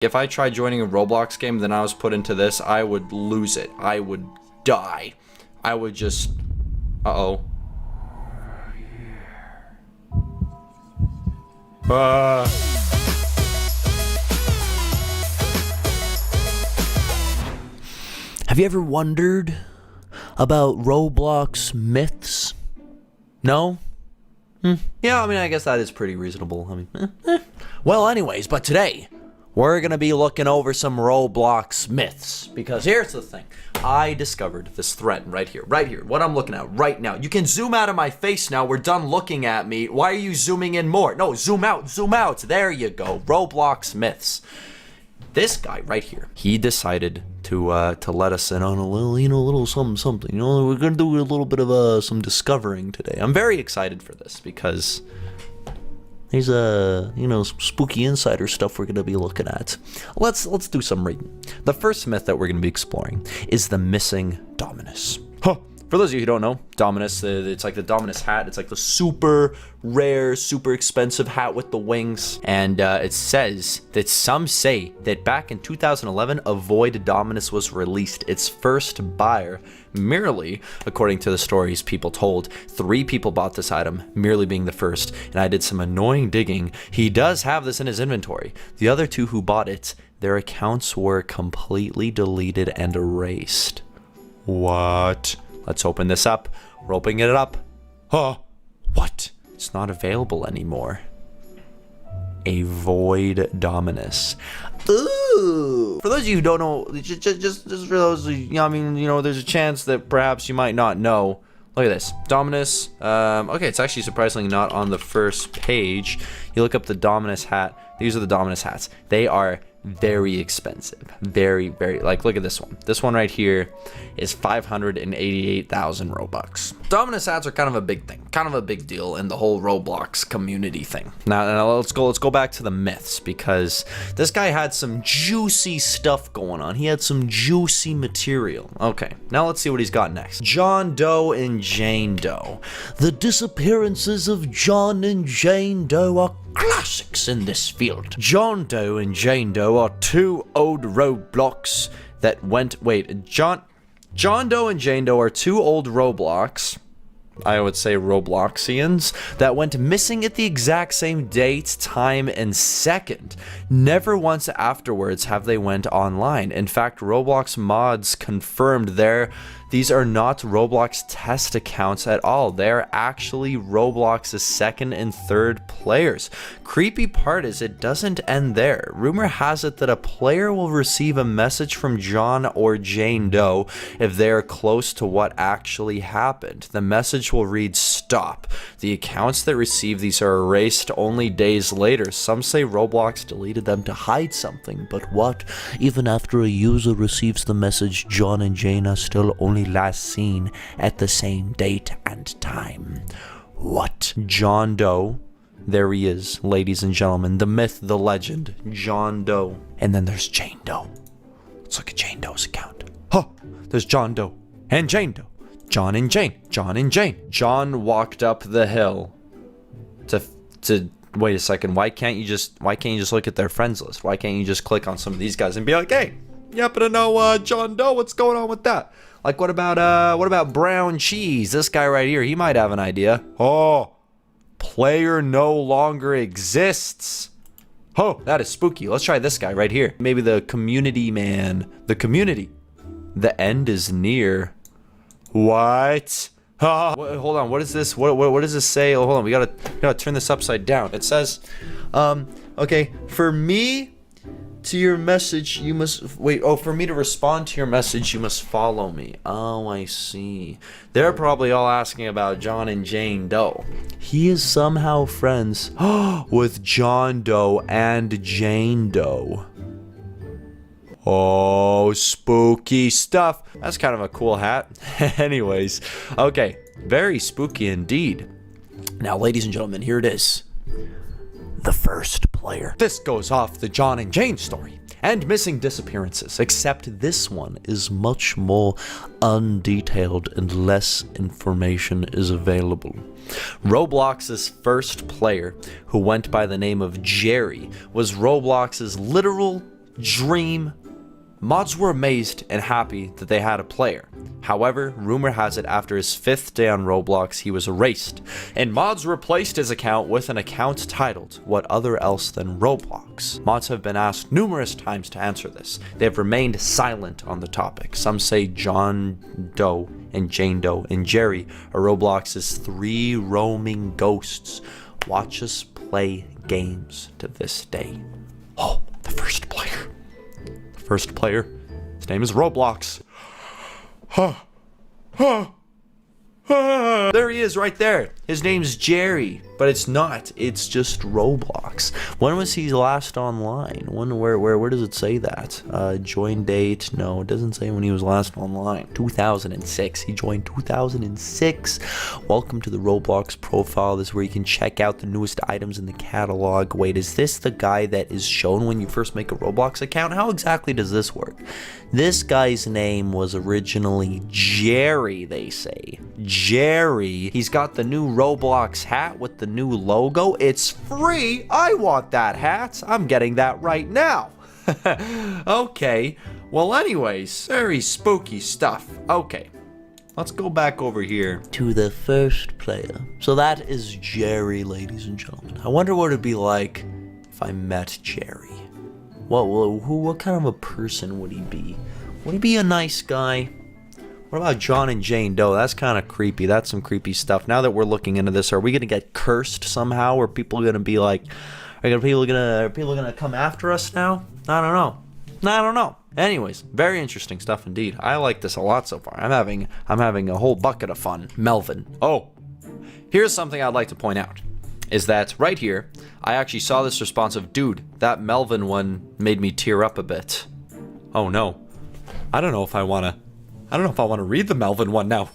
If I tried joining a Roblox game, then I was put into this, I would lose it. I would die. I would just... Uh-oh. Have you ever wondered about Roblox myths? No? Yeah, I mean, I guess that is pretty reasonable. I mean, Well, anyways, but today, we're going to be looking over some Roblox myths. Because here's the thing. I discovered this thread right here. What I'm looking at right now. You can zoom out of my face now. We're done looking at me. Why are you zooming in more? No, zoom out. There you go. Roblox myths. This guy right here, he decided to let us in on a little something. We're gonna do a little bit of some discovering today. I'm very excited for this because there's some spooky insider stuff we're gonna be looking at. Let's do some reading. The first myth that we're gonna be exploring is the missing Dominus. For those of you who don't know, Dominus, it's like the Dominus hat. It's like the super rare, super expensive hat with the wings. And it says that some say that back in 2011, a Void Dominus was released. Its first buyer, merely, according to the stories people told, 3 people bought this item, merely being the first. And I did some annoying digging. He does have this in his inventory. The other 2 who bought it, their accounts were completely deleted and erased. What? Let's open this up. We're opening it up. What? It's not available anymore. A Void Dominus. Ooh. For those of you who don't know, just for those of you, there's a chance that perhaps you might not know. Look at this. Dominus. Okay, it's actually surprisingly not on the first page. You look up the Dominus hat. These are the Dominus hats. They are very expensive. Very, like, look at this one. This one right here is 588,000 Robux. Dominus hats are kind of a big thing, kind of a big deal in the whole Roblox community thing. Now let's go back to the myths, because this guy had some juicy stuff going on. He had some juicy material. Okay, now let's see what he's got next. John Doe and Jane Doe. The disappearances of John and Jane Doe are classics in this field. John Doe and Jane Doe are 2 old Roblox that went... John Doe and Jane Doe are 2 old Roblox, I would say Robloxians, that went missing at the exact same date, time, and second. Never once afterwards have they went online. In fact, Roblox mods confirmed these are not Roblox test accounts at all. They're actually Roblox's 2nd and 3rd players. Creepy part is it doesn't end there. Rumor has it that a player will receive a message from John or Jane Doe if they are close to what actually happened. The message will read, "Stop." The accounts that receive these are erased only days later. Some say Roblox deleted them to hide something, but what? Even after a user receives the message, John and Jane are still only last seen at the same date and time. What? John Doe, there he is, ladies and gentlemen, the myth, the legend, John Doe. And then there's Jane Doe. Let's look at Jane Doe's account. There's John Doe and Jane Doe. John and Jane. John walked up the hill to wait a second. Why can't you just look at their friends list? Why can't you just click on some of these guys and be like, hey, you happen to know John Doe? What's going on with that? Like, what about Brown Cheese? This guy right here, he might have an idea. Player no longer exists. That is spooky. Let's try this guy right here. Maybe the community man. The community. The end is near. What? Hold on. What is this? What does this say? Hold on. We gotta turn this upside down. It says, okay, for me to your message, you must wait. For me to respond to your message, you must follow me. Oh, I see. They're probably all asking about John and Jane Doe. He is somehow friends with John Doe and Jane Doe. Oh, spooky stuff. That's kind of a cool hat. Anyways, okay, very spooky indeed. Now, ladies and gentlemen, here it is. The first player. This goes off the John and Jane story and missing disappearances, except this one is much more undetailed and less information is available. Roblox's first player, who went by the name of Jerry, was Roblox's literal dream. Mods were amazed and happy that they had a player. However, rumor has it after his 5th day on Roblox, he was erased, and mods replaced his account with an account titled What Other Else Than Roblox. Mods have been asked numerous times to answer this. They have remained silent on the topic. Some say John Doe and Jane Doe and Jerry are Roblox's 3 roaming ghosts. Watch us play games to this day. Oh, the first player. First player. His name is Roblox. There he is right there. His name's Jerry, but it's not. It's just Roblox. When was he last online? Where does it say that? Join date? No, it doesn't say when he was last online. 2006. He joined 2006. Welcome to the Roblox profile. This is where you can check out the newest items in the catalog. Wait, is this the guy that is shown when you first make a Roblox account? How exactly does this work? This guy's name was originally Jerry, they say. Jerry. He's got the new Roblox hat with the new logo. It's free. I want that hat. I'm getting that right now. Okay. Well, anyways, very spooky stuff. Okay. Let's go back over here to the first player. So that is Jerry, ladies and gentlemen. I wonder what it'd be like if I met Jerry. What kind of a person would he be? Would he be a nice guy? What about John and Jane Doe? That's kind of creepy. That's some creepy stuff. Now that we're looking into this, are we gonna get cursed somehow? Are people gonna be like, are people gonna come after us now? I don't know. Anyways, very interesting stuff indeed. I like this a lot so far. I'm having a whole bucket of fun. Melvin. Oh, here's something I'd like to point out. Is that right here, I actually saw this response of, dude, that Melvin one made me tear up a bit. Oh no. I don't know if I want to read the Melvin one now.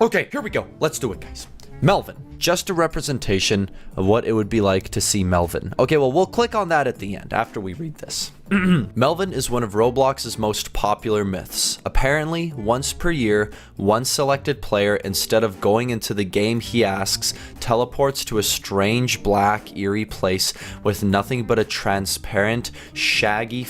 Okay, here we go. Let's do it, guys. Melvin. Just a representation of what it would be like to see Melvin. Okay, well, we'll click on that at the end after we read this. Melvin is one of Roblox's most popular myths. Apparently, once per year, one selected player, instead of going into the game he asks, teleports to a strange, black, eerie place with nothing but a transparent, shaggy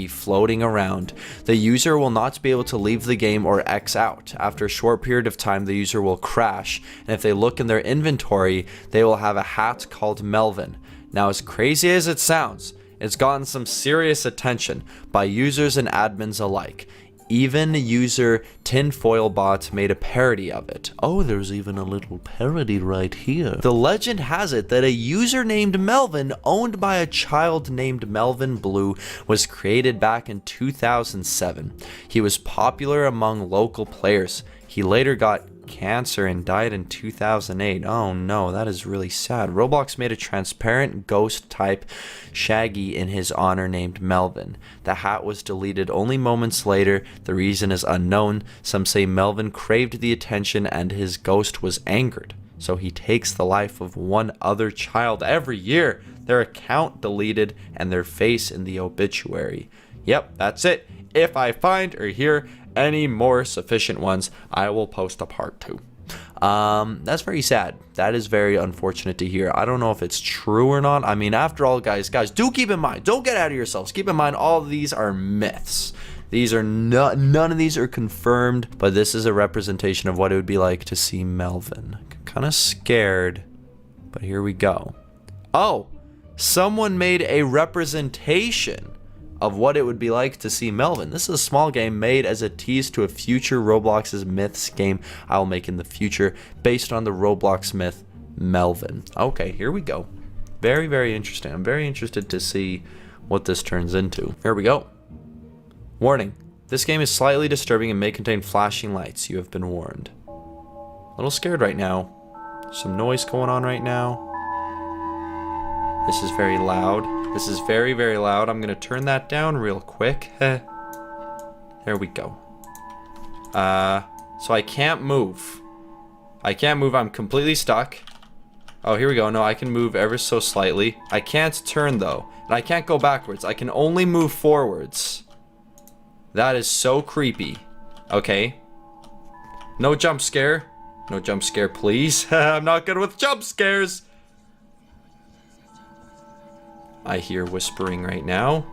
floating around. The user will not be able to leave the game or X out. After a short period of time, the user will crash, and if they look in their inventory, they will have a hat called Melvin. Now, as crazy as it sounds, it's gotten some serious attention by users and admins alike. Even user Tinfoilbot made a parody of it. Oh, there's even a little parody right here. The legend has it that a user named Melvin, owned by a child named Melvin Blue, was created back in 2007. He was popular among local players. He later got cancer and died in 2008. Oh no, that is really sad. Roblox made a transparent ghost type Shaggy in his honor named Melvin. The hat was deleted only moments later. The reason is unknown. Some say Melvin craved the attention and his ghost was angered, so he takes the life of one other child every year. Their account deleted and their face in the obituary. Yep, that's it. If I find or hear any more sufficient ones, I will post a part 2. That's very sad. That is very unfortunate to hear. I don't know if it's true or not. I mean, after all, guys, do keep in mind, don't get out of yourselves. Keep in mind, all of these are myths. These are none of these are confirmed, but this is a representation of what it would be like to see Melvin. Kind of scared, but here we go. Oh, someone made a representation of what it would be like to see Melvin. This is a small game made as a tease to a future Roblox's Myths game I will make in the future based on the Roblox myth Melvin. Okay, here we go. Very, very interesting. I'm very interested to see what this turns into. Here we go. Warning. This game is slightly disturbing and may contain flashing lights. You have been warned. A little scared right now. Some noise going on right now. This is very loud. This is very, very loud. I'm going to turn that down real quick. There we go. So I can't move. I'm completely stuck. Oh, here we go. No, I can move ever so slightly. I can't turn, though. And I can't go backwards. I can only move forwards. That is so creepy. Okay. No jump scare. No jump scare, please. I'm not good with jump scares. I hear whispering right now.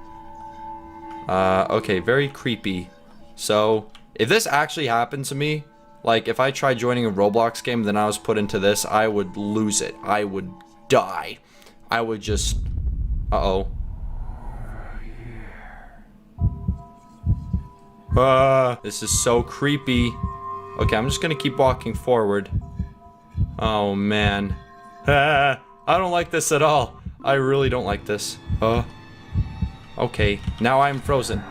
Okay, very creepy. So, if this actually happened to me, like if I tried joining a Roblox game, then I was put into this, I would lose it. I would die. I would just... Uh-oh. This is so creepy. Okay, I'm just gonna keep walking forward. Oh, man. I don't like this at all. I really don't like this. Okay, now I'm frozen.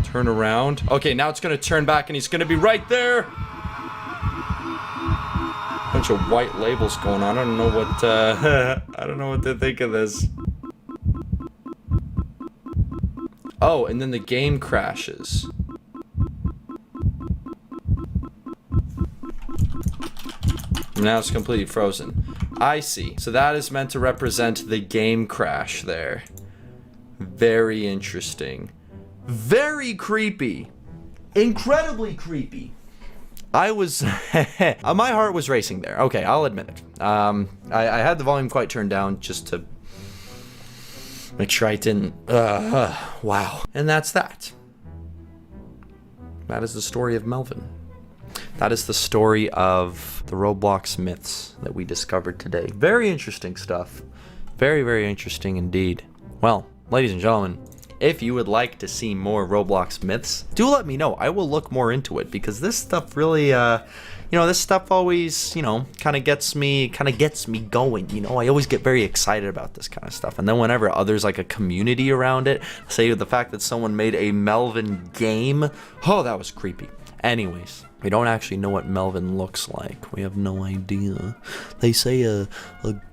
Turn around. Okay, now it's gonna turn back and he's gonna be right there. Bunch of white labels going on. I don't know what, I don't know what to think of this. Oh, and then the game crashes. Now it's completely frozen. I see. So that is meant to represent the game crash there. Very interesting. Very creepy. Incredibly creepy. I was... my heart was racing there. Okay, I'll admit it. I had the volume quite turned down just to make sure I didn't... wow. And that's that. That is the story of Melvin. That is the story of the Roblox myths that we discovered today. Very interesting stuff. Very, very interesting indeed. Well, ladies and gentlemen, if you would like to see more Roblox myths, do let me know. I will look more into it because this stuff really, this stuff always, kind of gets me going. I always get very excited about this kind of stuff. And then whenever others like a community around it, say the fact that someone made a Melvin game, oh, that was creepy. Anyways, we don't actually know what Melvin looks like. We have no idea. They say a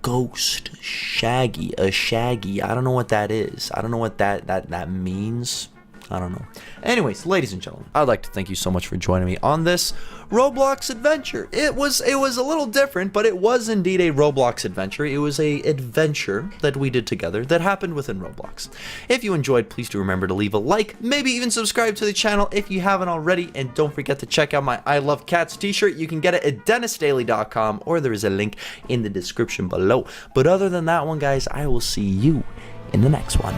ghost, a shaggy. I don't know what that is. I don't know what that means. I don't know. Anyways, ladies and gentlemen, I'd like to thank you so much for joining me on this Roblox adventure. It was a little different, but it was indeed a Roblox adventure. It was a adventure that we did together that happened within Roblox. If you enjoyed, please do remember to leave a like, maybe even subscribe to the channel if you haven't already, and don't forget to check out my I Love Cats t-shirt. You can get it at DennisDaily.com, or there is a link in the description below. But other than that one, guys, I will see you in the next one.